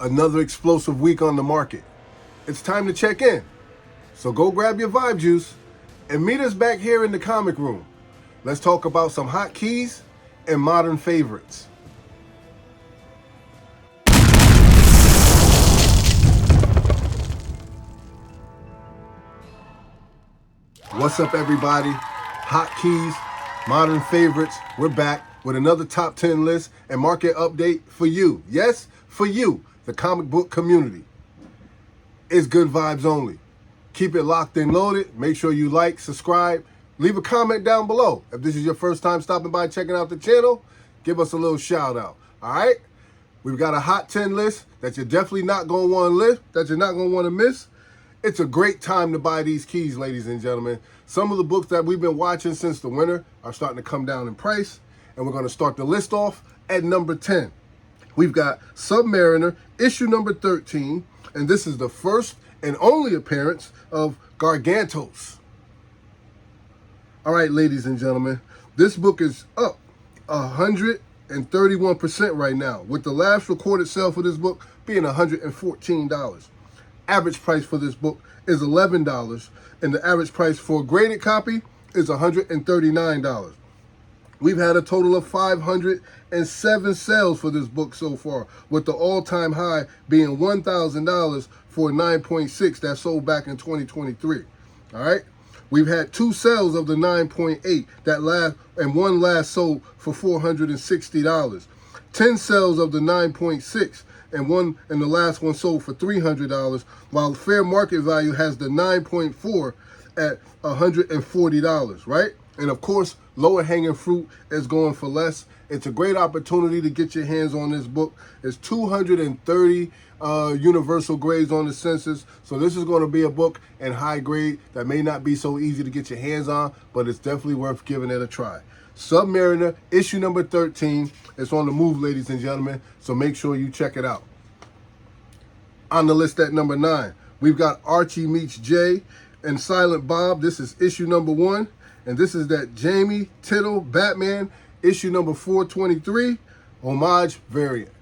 Another explosive week on the market. It's time to check in. So go grab your Vibe Juice and meet us back here in the comic room. Let's talk about some hot keys and modern favorites. What's up, everybody? Hot keys, modern favorites. We're back with another top 10 list and market update for you. Yes, for you, the comic book community. It's good vibes only. Keep it locked and loaded. Make sure you like, subscribe, leave a comment down below. If this is your first time stopping by checking out the channel, give us a little shout out. All right? We've got a hot 10 list that you're definitely not going to want to miss. It's a great time to buy these keys, ladies and gentlemen. Some of the books that we've been watching since the winter are starting to come down in price, and we're going to start the list off at number 10. We've got Submariner, issue number 13, and this is the first and only appearance of Gargantos. All right, ladies and gentlemen, this book is up 131% right now, with the last recorded sale for this book being $114. Average price for this book is $11, and the average price for a graded copy is $139. We've had a total of 507 sales for this book so far, with the all-time high being $1,000 for a 9.6 that sold back in 2023. All right? We've had 2 sales of the 9.8 that last, and one last sold for $460. 10 sales of the 9.6 and the last one sold for $300, while fair market value has the 9.4 at $140, right? And of course, lower hanging fruit is going for less. It's a great opportunity to get your hands on this book. It's 230 universal grades on the census. So this is going to be a book in high grade that may not be so easy to get your hands on, but it's definitely worth giving it a try. Submariner, issue number 13. It's on the move, ladies and gentlemen, so make sure you check it out. On the list at number 9, we've got Archie Meets Jay and Silent Bob. This is issue number 1, and this is that Jamie Tittle Batman, issue number 423, homage variant.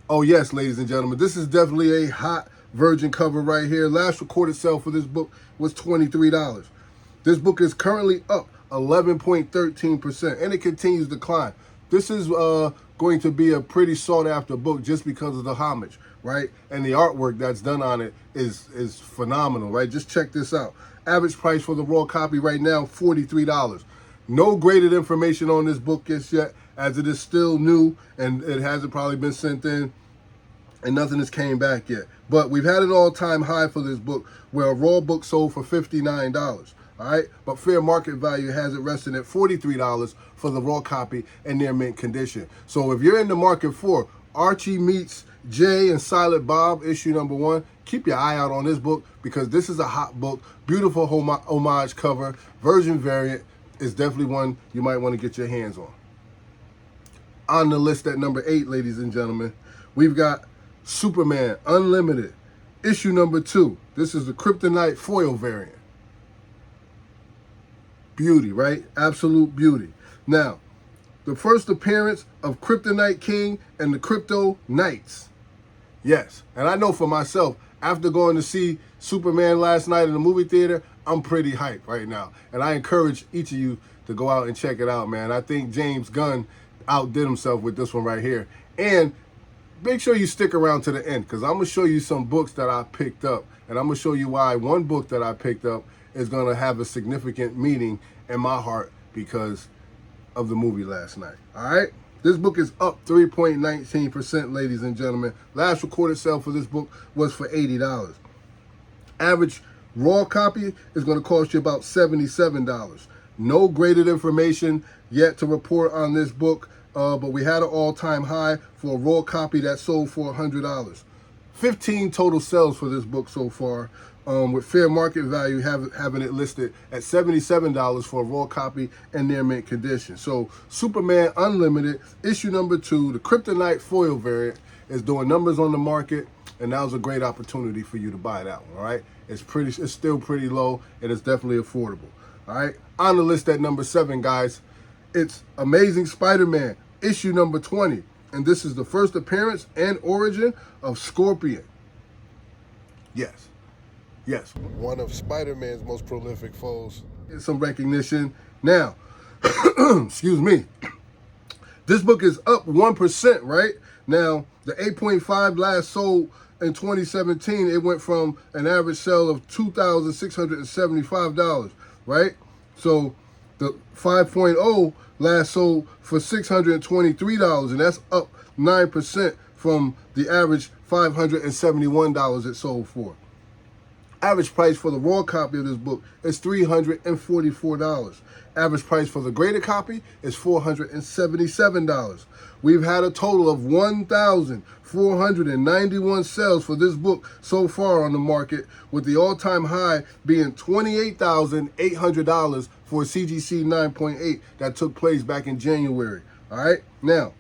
Oh yes, ladies and gentlemen, this is definitely a hot virgin cover right here. Last recorded sale for this book was $23. This book is currently up 11.13%, and it continues to climb. This is going to be a pretty sought after book just because of the homage, right? And the artwork that's done on it is phenomenal, right? Just check this out. Average price for the raw copy right now, $43. No graded information on this book just yet, as it is still new and it hasn't probably been sent in, and nothing has came back yet. But we've had an all-time high for this book where a raw book sold for $59. All right, but fair market value has it resting at $43 for the raw copy and near mint condition. So if you're in the market for Archie Meets Jay and Silent Bob, issue number 1, keep your eye out on this book because this is a hot book. Beautiful homage cover, version variant is definitely one you might want to get your hands on. On the list at number 8, ladies and gentlemen, we've got Superman Unlimited, issue number 2. This is the Kryptonite foil variant. Beauty, right? Absolute beauty. Now, the first appearance of Kryptonite King and the Crypto Knights. Yes, and I know for myself, after going to see Superman last night in the movie theater, I'm pretty hyped right now. And I encourage each of you to go out and check it out, man. I think James Gunn outdid himself with this one right here. And make sure you stick around to the end because I'm going to show you some books that I picked up. And I'm going to show you why one book that I picked up is going to have a significant meaning in my heart because of the movie last night. All right? This book is up 3.19%, ladies and gentlemen. Last recorded sale for this book was for $80. Average raw copy is going to cost you about $77. No graded information yet to report on this book, but we had an all-time high for a raw copy that sold for $100. 15 total sales for this book so far, with fair market value having it listed at $77 for a raw copy and near mint condition. So Superman Unlimited, issue number 2, the Kryptonite foil variant, is doing numbers on the market, and that was a great opportunity for you to buy that one, all right? It's still pretty low, and it's definitely affordable, all right? On the list at number 7, guys, it's Amazing Spider-Man, issue number 20. and this is the first appearance and origin of Scorpion. Yes. Yes. One of Spider-Man's most prolific foes. Get some recognition. Now, excuse me. This book is up 1%, right? Now, the 8.5 last sold in 2017. It went from an average sale of $2,675, right? So the 5.0 last sold for $623, and that's up 9% from the average $571 it sold for. Average price for the raw copy of this book is $344. Average price for the graded copy is $477. We've had a total of 1,491 sales for this book so far on the market, with the all-time high being $28,800 for CGC 9.8 that took place back in January. All right, now,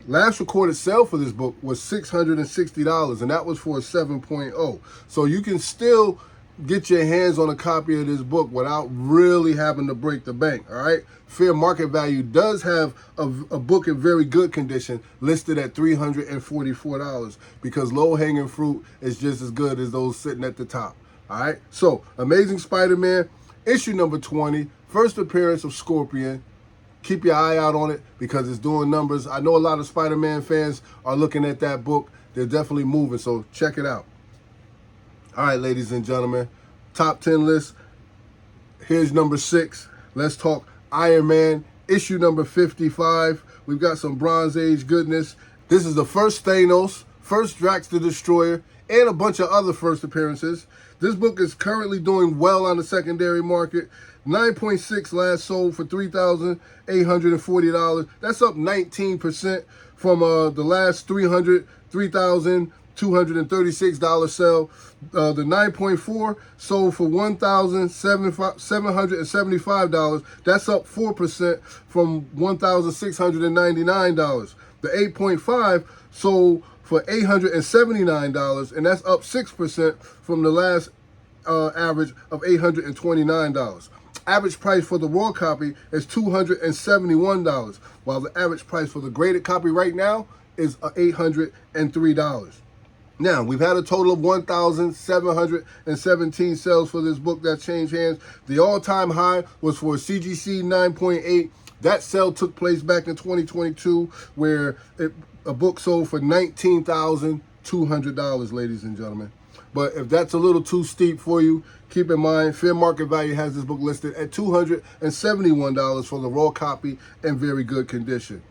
last recorded sale for this book was $660, and that was for a 7.0. So you can still get your hands on a copy of this book without really having to break the bank, all right? Fair market value does have a book in very good condition listed at $344 because low-hanging fruit is just as good as those sitting at the top, all right? So, Amazing Spider-Man, issue number 20, first appearance of Scorpion. Keep your eye out on it because it's doing numbers. I know a lot of Spider-Man fans are looking at that book. They're definitely moving, so check it out. All right, ladies and gentlemen, top 10 list. Here's number 6. Let's talk Iron Man, issue number 55. We've got some Bronze Age goodness. This is the first Thanos, first Drax the Destroyer, and a bunch of other first appearances. This book is currently doing well on the secondary market. 9.6 last sold for $3,840. That's up 19% from the last $3,236 sale. The 9.4 sold for $1,775. That's up 4% from $1,699. The 8.5 sold for $879, and that's up 6% from the last average of $829. Average price for the raw copy is $271, while the average price for the graded copy right now is $803. Now, we've had a total of 1,717 sales for this book that changed hands. The all-time high was for CGC 9.8. That sale took place back in 2022, where a book sold for $19,200, ladies and gentlemen. But if that's a little too steep for you, keep in mind, fair market value has this book listed at $271 for the raw copy in very good condition.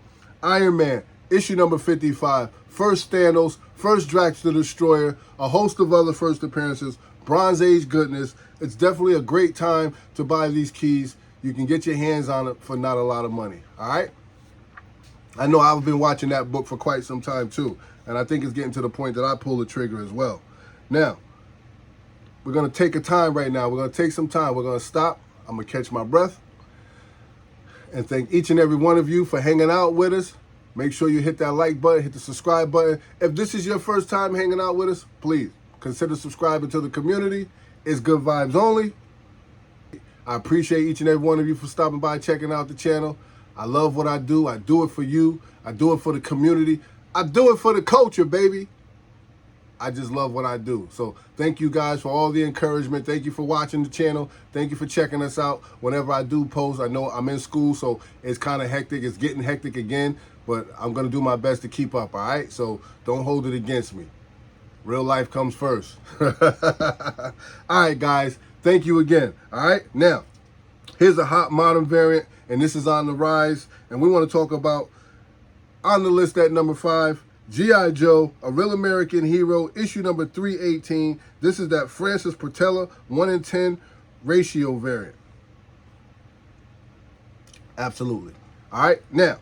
Iron Man, issue number 55, first Thanos, first Drax the Destroyer, a host of other first appearances, Bronze Age goodness. It's definitely a great time to buy these keys. You can get your hands on it for not a lot of money, all right? I know I've been watching that book for quite some time too, and I think it's getting to the point that I pull the trigger as well. Now, we're going to take a time right now. We're going to take some time. We're going to stop. I'm going to catch my breath and thank each and every one of you for hanging out with us. Make sure you hit that like button, hit the subscribe button. If this is your first time hanging out with us, please consider subscribing to the community. It's good vibes only. I appreciate each and every one of you for stopping by, checking out the channel. I love what I do. I do it for you. I do it for the community. I do it for the culture, baby. I just love what I do. So thank you guys for all the encouragement. Thank you for watching the channel. Thank you for checking us out. Whenever I do post, I know I'm in school, so it's kind of hectic. It's getting hectic again, but I'm going to do my best to keep up, all right? So don't hold it against me. Real life comes first. All right, guys. Thank you again. All right. Now, here's a hot modern variant, and this is on the rise. And we want to talk about, on the list at number 5, G.I. Joe, A Real American Hero, issue number 318. This is that Francis Portela 1-in-10 ratio variant. Absolutely. All right. Now,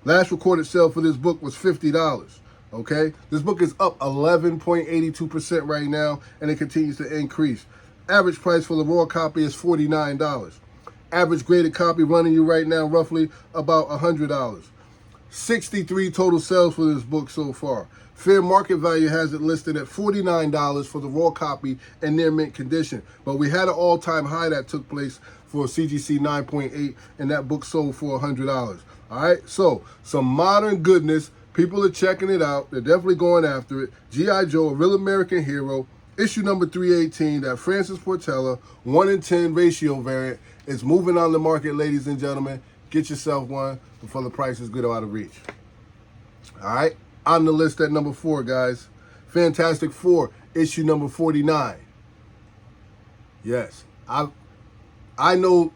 last recorded sale for this book was $50. Okay. This book is up 11.82% right now, and it continues to increase. Average price for the raw copy is $49. Average graded copy running you right now roughly about $100. 63 total sales for this book so far. Fair market value has it listed at $49 for the raw copy in near mint condition. But we had an all-time high that took place for CGC 9.8, and that book sold for $100. All right, so some modern goodness People are checking it out. They're definitely going after it. G.I. Joe, A Real American Hero, issue number 318, that Francis Portela 1 in 10 ratio variant is moving on the market, ladies and gentlemen. Get yourself one before the price is good or out of reach. All right, on the list at number 4, guys, Fantastic Four, issue number 49. Yes, I know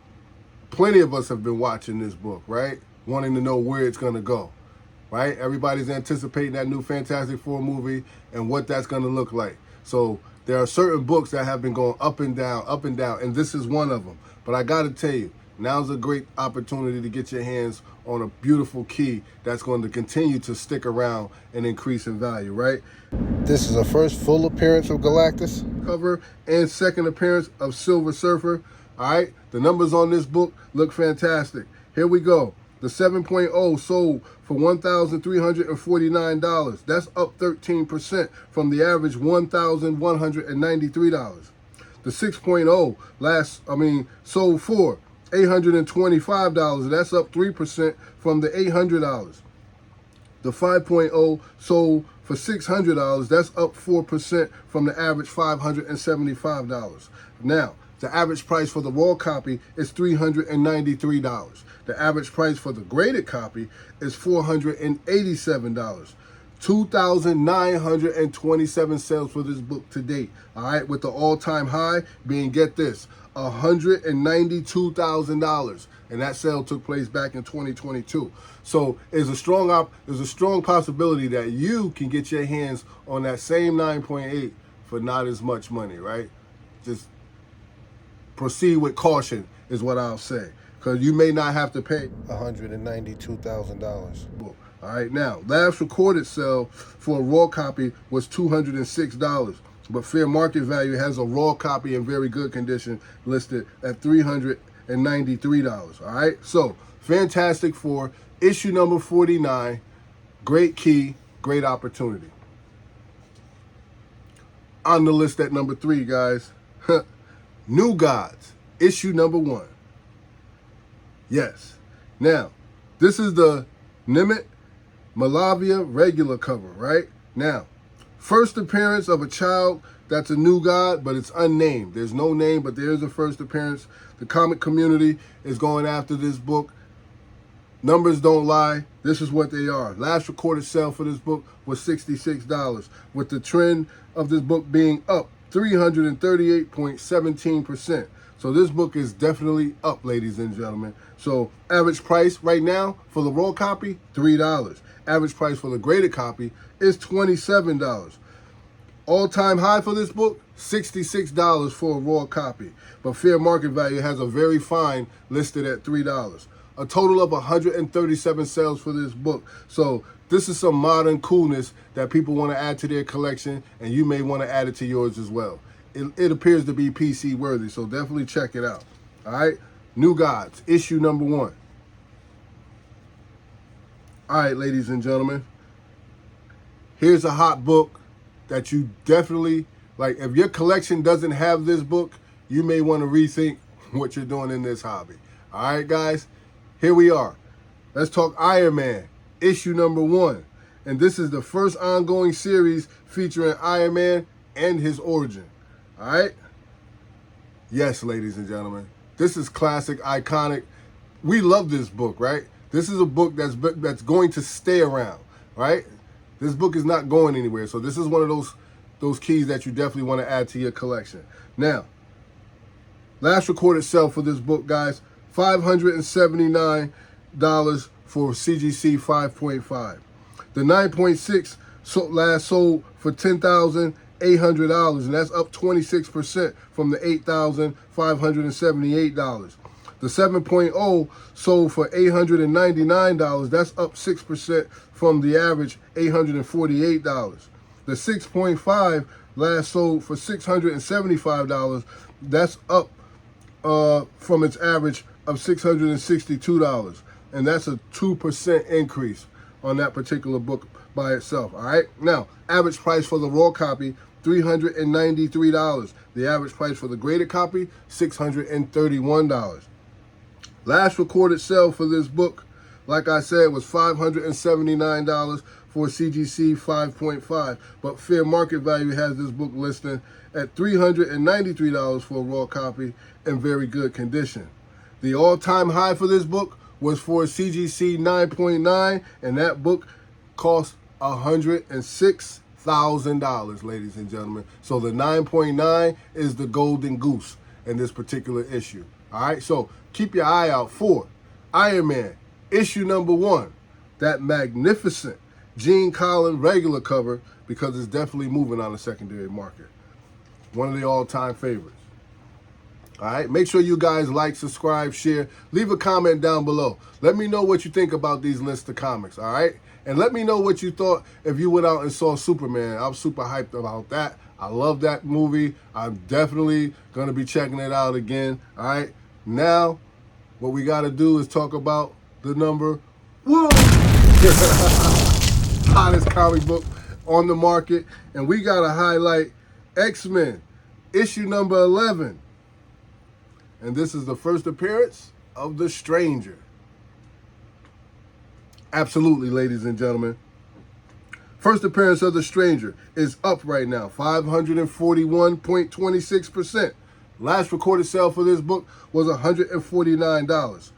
plenty of us have been watching this book, right? Wanting to know where it's going to go, right? Everybody's anticipating that new Fantastic Four movie and what that's going to look like. So there are certain books that have been going up and down, and this is one of them. But I got to tell you, now's a great opportunity to get your hands on a beautiful key that's going to continue to stick around and increase in value, right? This is a first full appearance of Galactus cover and second appearance of Silver Surfer. All right, the numbers on this book look fantastic. Here we go. The 7.0 sold for $1,349. That's up 13% from the average $1,193. The 6.0 sold for $825. That's up 3% from the $800. The 5.0 sold for $600. That's up 4% from the average $575. Now, the average price for the raw copy is $393. The average price for the graded copy is $487. 2,927 sales for this book to date. All right, with the all-time high being, get this, $192,000, and that sale took place back in 2022. So there's a strong possibility that you can get your hands on that same 9.8 for not as much money, right? Just proceed with caution is what I'll say, because you may not have to pay $192,000. All right, now, last recorded sale for a raw copy was $206, but fair market value has a raw copy in very good condition listed at $393. All right, so Fantastic Four, issue number 49, great key, great opportunity. On the list at number 3, guys, New Gods, issue number 1. Yes. Now, this is the Nemeth Malavia regular cover, right? Now, first appearance of a child that's a new god, but it's unnamed. There's no name, but there is a first appearance. The comic community is going after this book. Numbers don't lie. This is what they are. Last recorded sale for this book was $66, with the trend of this book being up 338.17%. So this book is definitely up, ladies and gentlemen. So average price right now for the raw copy, $3. Average price for the graded copy is $27. All-time high for this book, $66 for a raw copy. But fair market value has a very fine listed at $3. A total of 137 sales for this book. So this is some modern coolness that people want to add to their collection, and you may want to add it to yours as well. It appears to be PC worthy, so definitely check it out. All right, New Gods, issue number 1. All right, ladies and gentlemen, here's a hot book that you definitely, like, if your collection doesn't have this book, you may want to rethink what you're doing in this hobby. All right, guys, here we are. Let's talk Iron Man, issue number 1. And this is the first ongoing series featuring Iron Man and his origin. All right? Yes, ladies and gentlemen, this is classic, iconic. We love this book, right? This is a book that's going to stay around, right? This book is not going anywhere. So this is one of those keys that you definitely want to add to your collection. Now, last recorded sale for this book, guys, $579 for CGC 5.5. The 9.6 last sold for $10,800, and that's up 26% from the $8,578. The 7.0 sold for $899. That's up 6% from the average $848. The 6.5 last sold for $675. That's up from its average of $662. And that's a 2% increase on that particular book by itself. All right. Now, average price for the raw copy, $393. The average price for the graded copy, $631. Last recorded sale for this book, like I said, was $579 for CGC 5.5, but fair market value has this book listed at $393 for a raw copy in very good condition. The all-time high for this book was for CGC 9.9, and that book cost $106,000, ladies and gentlemen. So the 9.9 is the golden goose in this particular issue. All right, so keep your eye out for Iron Man, issue number 1, that magnificent Gene Colan regular cover, because it's definitely moving on the secondary market. One of the all-time favorites. All right, make sure you guys like, subscribe, share, leave a comment down below. Let me know what you think about these lists of comics, all right? And let me know what you thought if you went out and saw Superman. I'm super hyped about that. I love that movie. I'm definitely going to be checking it out again, all right? Now, what we got to do is talk about the number 1 hottest comic book on the market. And we got to highlight X-Men, issue number 11. And this is the first appearance of the Stranger. Absolutely, ladies and gentlemen. First appearance of the Stranger is up right now, 541.26%. Last recorded sale for this book was $149.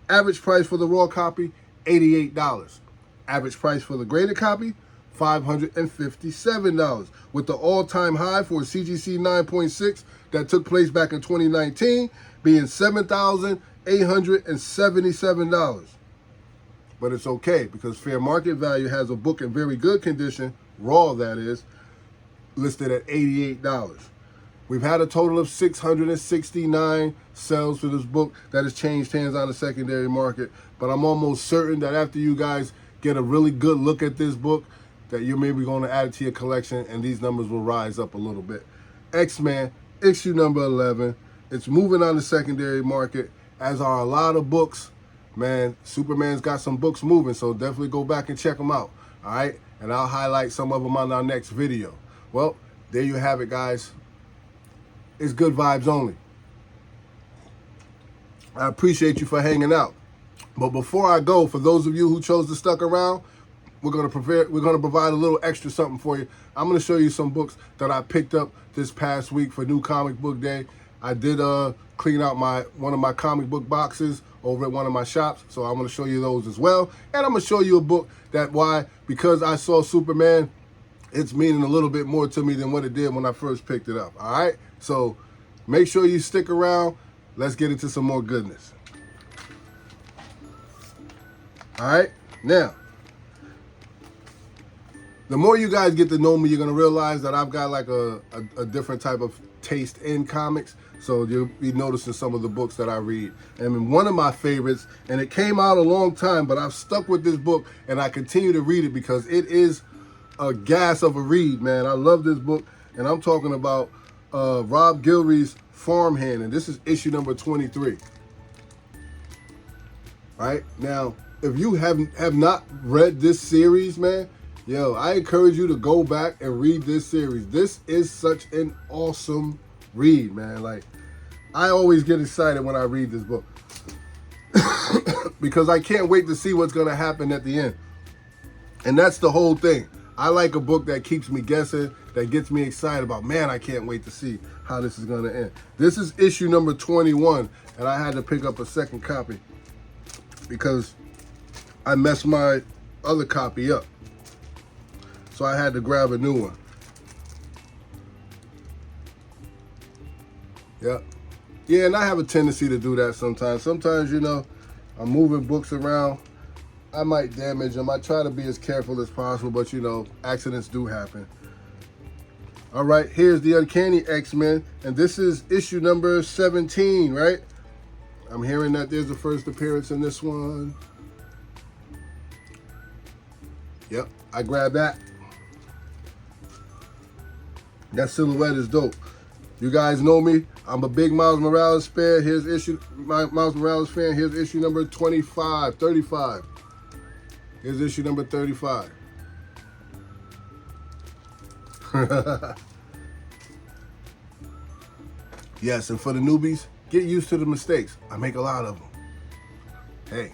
Average price for the raw copy, $88. Average price for the graded copy, $557. With the all-time high for CGC 9.6 that took place back in 2019 being $7,877. But it's okay, because fair market value has a book in very good condition, raw that is, listed at $88. We've had a total of 669 sales for this book that has changed hands on the secondary market, but I'm almost certain that after you guys get a really good look at this book, that you're maybe going to add it to your collection, and these numbers will rise up a little bit. X-Men, issue number 11. It's moving on the secondary market, as are a lot of books. Man, Superman's got some books moving, so definitely go back and check them out, all right? And I'll highlight some of them on our next video. Well, there you have it, guys. It's good vibes only. I appreciate you for hanging out. But before I go, for those of you who chose to stick around, we're gonna provide a little extra something for you. I'm gonna show you some books that I picked up this past week for New Comic Book Day. I did clean out one of my comic book boxes over at one of my shops, so I'm gonna show you those as well. And I'm gonna show you a book because I saw Superman, it's meaning a little bit more to me than what it did when I first picked it up, all right? So make sure you stick around. Let's get into some more goodness. All right, now, the more you guys get to know me, you're gonna realize that I've got like a different type of taste in comics. So you'll be noticing some of the books that I read. And one of my favorites, and it came out a long time, but I've stuck with this book and I continue to read it because it is a gas of a read, man. I love this book, and I'm talking about Rob Guillory's Farmhand, and this is issue number 23. Right? Now, if you have not read this series, man, yo, I encourage you to go back and read this series. This is such an awesome read, man. Like, I always get excited when I read this book because I can't wait to see what's going to happen at the end. And that's the whole thing. I like a book that keeps me guessing, that gets me excited about, man, I can't wait to see how this is going to end. This is issue number 21, and I had to pick up a second copy because I messed my other copy up. So I had to grab a new one. Yep. Yeah, and I have a tendency to do that sometimes. Sometimes, you know, I'm moving books around. I might damage them. I try to be as careful as possible, but, you know, accidents do happen. All right, here's the Uncanny X-Men, and this is issue number 17, right? I'm hearing that there's the first appearance in this one. Yep, I grabbed that. That silhouette is dope. You guys know me. I'm a big Miles Morales fan. Here's issue number 35. Here's issue number 35. Yes, and for the newbies, get used to the mistakes. I make a lot of them. Hey,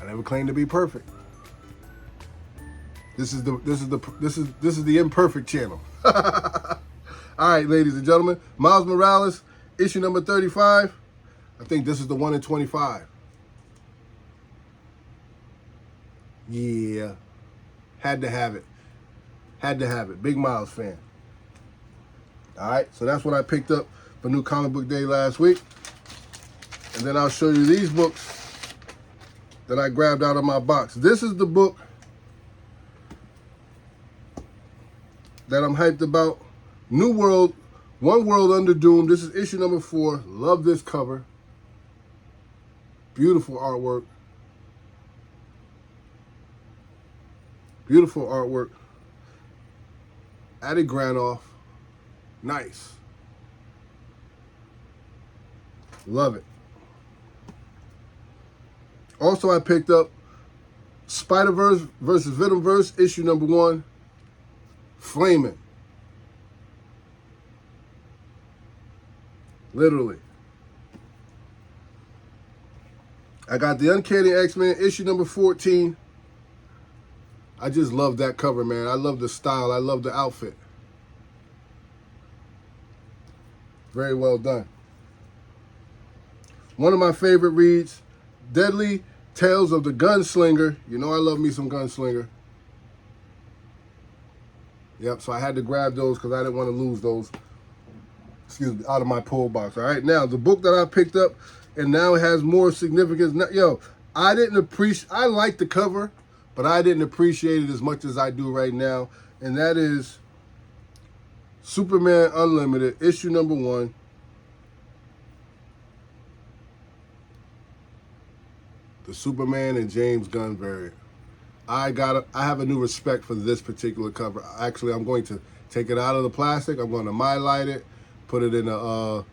I never claim to be perfect. This is the imperfect channel. All right, ladies and gentlemen, Miles Morales, issue number 35. I think this is the 1 in 25. Yeah, had to have it. Had to have it. Big Miles fan. All right, so that's what I picked up for New Comic Book Day last week. And then I'll show you these books that I grabbed out of my box. This is the book that I'm hyped about. New World, One World Under Doom. This is issue number 4. Love this cover. Beautiful artwork. Beautiful artwork. Adi Granov. Nice. Love it. Also, I picked up Spider-Verse versus Venomverse, issue number 1. Flaming. Literally. I got the Uncanny X-Men, issue number 14. I just love that cover, man. I love the style. I love the outfit. Very well done. One of my favorite reads, Deadly Tales of the Gunslinger. You know I love me some Gunslinger. Yep, so I had to grab those because I didn't want to lose those, excuse me, out of my pull box. All right, now the book that I picked up, and now it has more significance. Yo, I like the cover, but I didn't appreciate it as much as I do right now, and that is Superman Unlimited, issue number 1. The Superman and James Gunn variant. I have a new respect for this particular cover. Actually, I'm going to take it out of the plastic. I'm going to mylight it, put it in a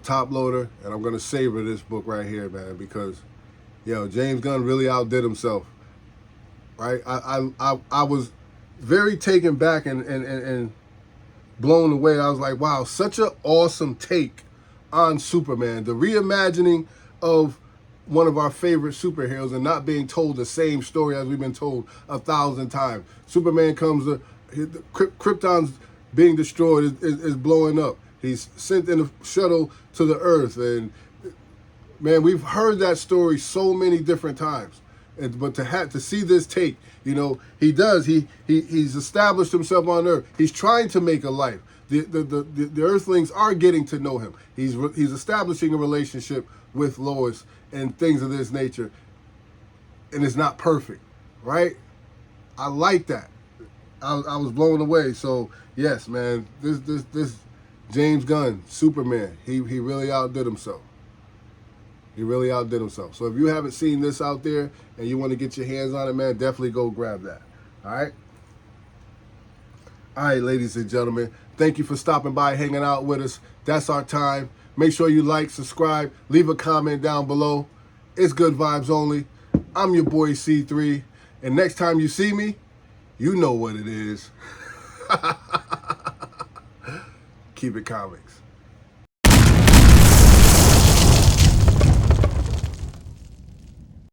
top loader, and I'm going to savor this book right here, man, because, yo, James Gunn really outdid himself, right? I was very taken back and blown away. I was like, wow, such an awesome take on Superman. The reimagining of one of our favorite superheroes and not being told the same story as we've been told 1,000 times. Superman comes, Krypton's being destroyed, is blowing up. He's sent in a shuttle to the Earth, and man, we've heard that story so many different times. But to see this take, you know, he's established himself on Earth. He's trying to make a life. The Earthlings are getting to know him. He's establishing a relationship with Lois and things of this nature, and it's not perfect, right? I like that. I was blown away. So yes, man, this James Gunn Superman, he really outdid himself. He really outdid himself. So if you haven't seen this out there and you want to get your hands on it, man, definitely go grab that. All right? All right, ladies and gentlemen, thank you for stopping by, hanging out with us. That's our time. Make sure you like, subscribe, leave a comment down below. It's good vibes only. I'm your boy C3. And next time you see me, you know what it is. Keep it comics.